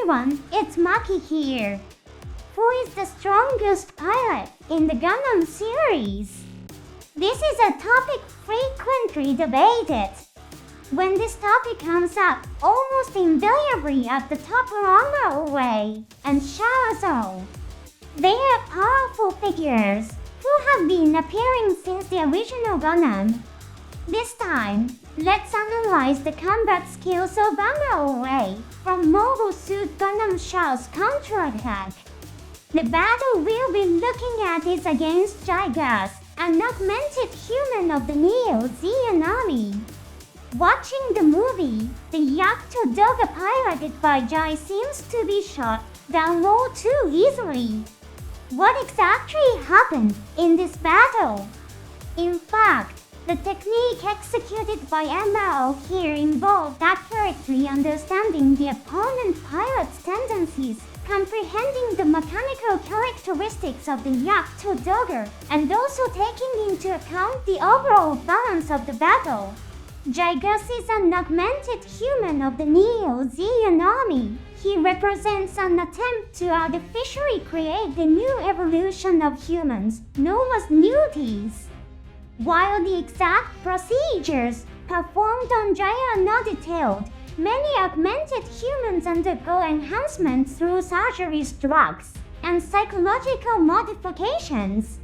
everyone, it's Maki here. Who is the strongest pilot in the Gundam series? This is a topic frequently debated. When this topic comes up, almost invariably at the top are Amuro and Char. They are powerful figures who have been appearing since the original Gundam. This time, let's analyze the combat skills of Amuro from Mobile Suit Gundam Char's Counterattack. The battle we'll be looking at is against Guss, an augmented human of the Neo-Zeon army. Watching the movie, the Yakuto Doga piloted by Jai seems to be shot down low too easily. What exactly happened in this battle? In fact, the technique executed by Amuro here involved accurately understanding the opponent pilot's tendencies, comprehending the mechanical characteristics of the Yakuto Doga, and also taking into account the overall balance of the battle. Guss is an augmented human of the Neo-Zeon army. He represents an attempt to artificially create the new evolution of humans, known as muties. While the exact procedures performed on Jai are not detailed, many augmented humans undergo enhancement through surgeries, drugs, and psychological modifications.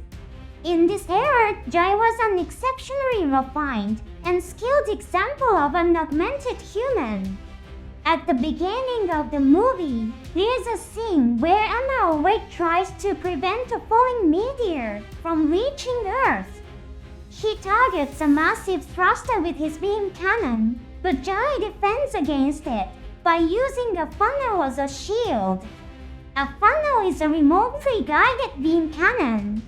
In this era, Jai was an exceptionally refined and skilled example of an augmented human. At the beginning of the movie, there is a scene where Amuro tries to prevent a falling meteor from reaching Earth. He targets a massive thruster with his beam cannon, but Jai defends against it by using a funnel as a shield. A funnel is a remotely guided beam cannon.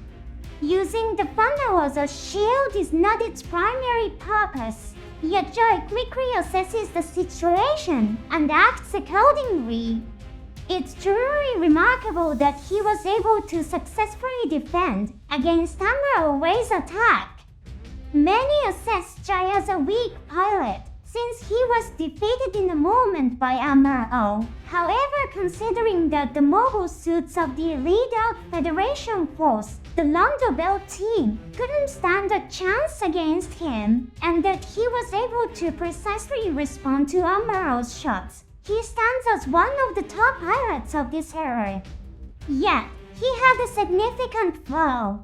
Using the funnel as a shield is not its primary purpose, yet Jai quickly assesses the situation and acts accordingly. It's truly remarkable that he was able to successfully defend against Amuro's attack. Many assess Jai as a weak pilot, since he was defeated in a moment by Amuro. However, considering that the mobile suits of the Elite Dark Federation force, the Londo Belt team, couldn't stand a chance against him, and that he was able to precisely respond to Amuro's shots, he stands as one of the top pilots of this era. Yet, he had a significant flaw.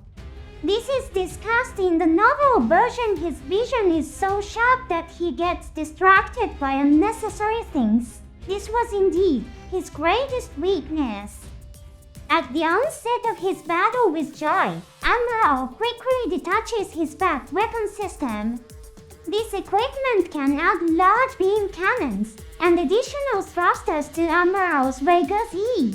This is discussed in the novel version. His vision is so sharp that he gets distracted by unnecessary things. This was indeed his greatest weakness. At the onset of his battle with Jai, Amuro quickly detaches his back weapon system. This equipment can add large beam cannons and additional thrusters to Amuro's Guss E.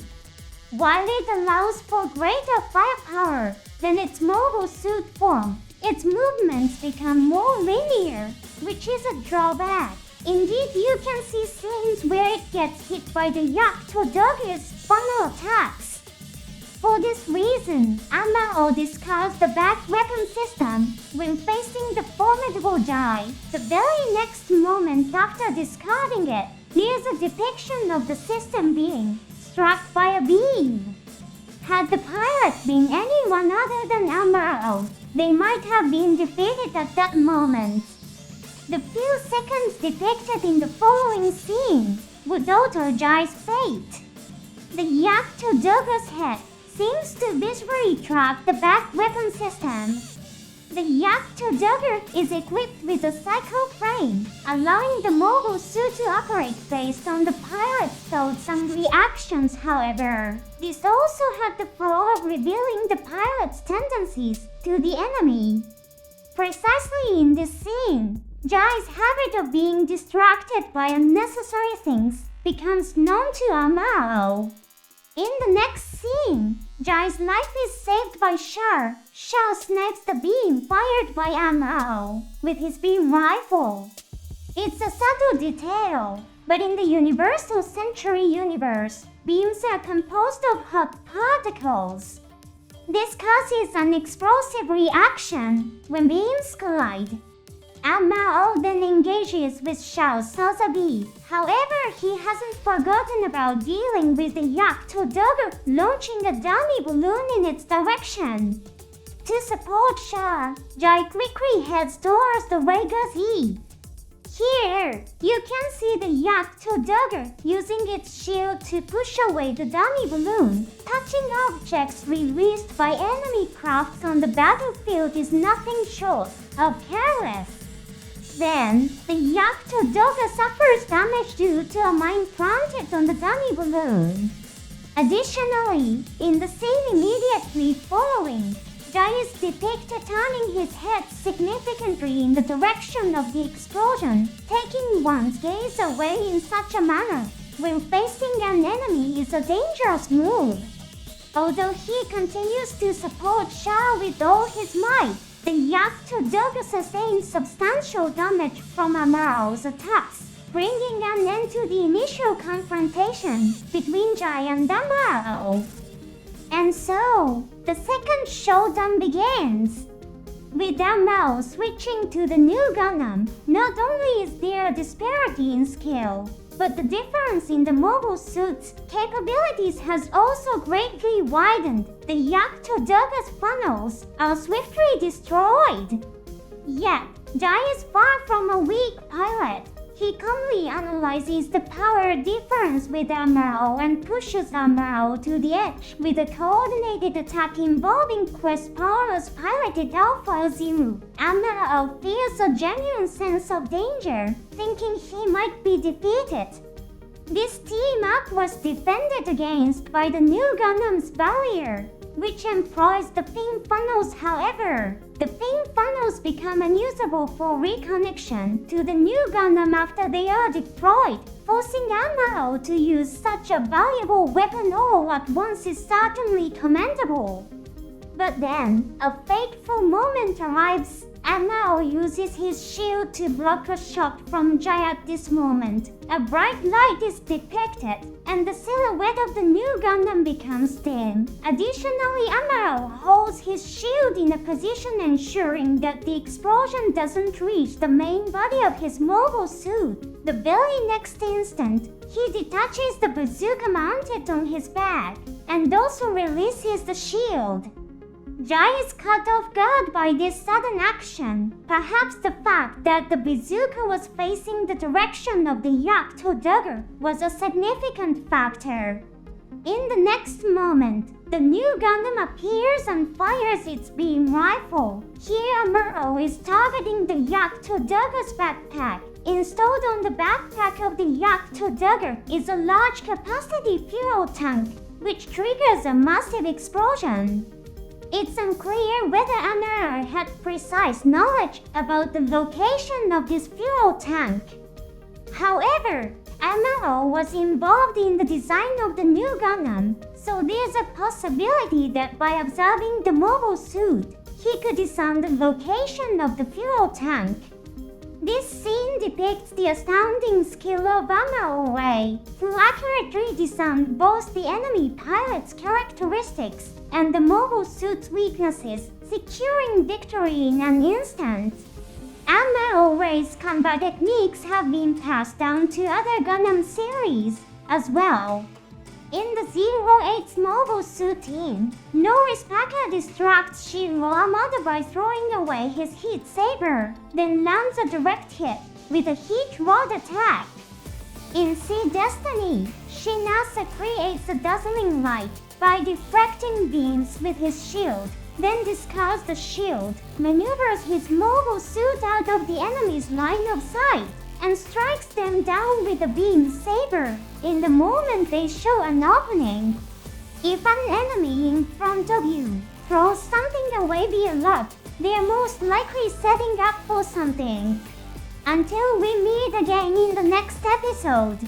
While it allows for greater firepower than its mobile suit form, its movements become more linear, which is a drawback. Indeed, you can see scenes where it gets hit by the Yakuto Doga's funnel attacks. For this reason, Amuro discards the back weapon system when facing the formidable Jai. The very next moment after discarding it, there's a depiction of the system being struck by a beam. Had the pilot been anyone other than Amuro, they might have been defeated at that moment. The few seconds depicted in the following scene would alter Jai's fate. The Yakuto Doga's head seems to visually track the back weapon system. The Yakuto Doga is equipped with a cycle frame, allowing the mobile suit to operate based on the pilot's thoughts and reactions. However, this also had the flaw of revealing the pilot's tendencies to the enemy. Precisely in this scene, Jai's habit of being distracted by unnecessary things becomes known to Amuro. In the next scene, Jai's life is saved by Char. Char snipes the beam fired by Amuro with his beam rifle. It's a subtle detail, but in the Universal Century universe, beams are composed of hot particles. This causes an explosive reaction when beams collide. Amuro then engages with Xiao Sazabi. However, he hasn't forgotten about dealing with the Yakuto dagger, launching a dummy balloon in its direction. To support Char, Jai quickly heads towards the Vegas E. Here, you can see the Yakuto dagger using its shield to push away the dummy balloon. Touching objects released by enemy crafts on the battlefield is nothing short of careless. Then, the Yakuto dagger suffers damage due to a mine planted on the dummy balloon. Additionally, in the scene immediately following, Jai is depicted turning his head significantly in the direction of the explosion, taking one's gaze away in such a manner when facing an enemy is a dangerous move. Although he continues to support Char with all his might, the Yakuto dagger sustains substantial damage from Amuro's attacks, bringing an end to the initial confrontation between Jai and Amuro. And so, the second showdown begins. With Amuro switching to the new Gundam, not only is there a disparity in skill, but the difference in the mobile suit's capabilities has also greatly widened. The Yakuto dagger's funnels are swiftly destroyed. Yet, Jai is far from a weak pilot. He calmly analyzes the power difference with Amuro and pushes Amuro to the edge with a coordinated attack involving Quest Power's piloted Alpha Zero. Amuro feels a genuine sense of danger, thinking he might be defeated. This team-up was defended against by the new Gundam's barrier, which employs the ping funnels. However, the ping funnels become unusable for reconnection to the new Gundam after they are deployed. Forcing Amuro to use such a valuable weapon all at once is certainly commendable. But then, a fateful moment arrives. Amuro uses his shield to block a shot from Jai at this moment. A bright light is depicted, and the silhouette of the new Gundam becomes dim. Additionally, Amuro holds his shield in a position ensuring that the explosion doesn't reach the main body of his mobile suit. The very next instant, he detaches the bazooka mounted on his back, and also releases the shield. Jai is caught off guard by this sudden action. Perhaps the fact that the bazooka was facing the direction of the Yakuto dagger was a significant factor. In the next moment, the new Gundam appears and fires its beam rifle. Here Amuro is targeting the Yakuto dagger's backpack. Installed on the backpack of the Yakuto dagger is a large capacity fuel tank, which triggers a massive explosion. It's unclear whether Amuro had precise knowledge about the location of this fuel tank. However, Amuro was involved in the design of the new Gundam, so there's a possibility that by observing the mobile suit, he could discern the location of the fuel tank. This scene depicts the astounding skill of Amuro, who accurately discerned both the enemy pilot's characteristics and the mobile suit's weaknesses, securing victory in an instant. Amuro's combat techniques have been passed down to other Gundam series as well. In the 08's mobile suit team, Norisaka distracts Shiro Amada by throwing away his heat saber, then lands a direct hit with a heat rod attack. In Sea Destiny, Shinasa creates a dazzling light by deflecting beams with his shield, then discards the shield, maneuvers his mobile suit out of the enemy's line of sight, and strikes them down with a beam saber in the moment they show an opening. If an enemy in front of you throws something away via luck, they are most likely setting up for something. Until we meet again in the next episode.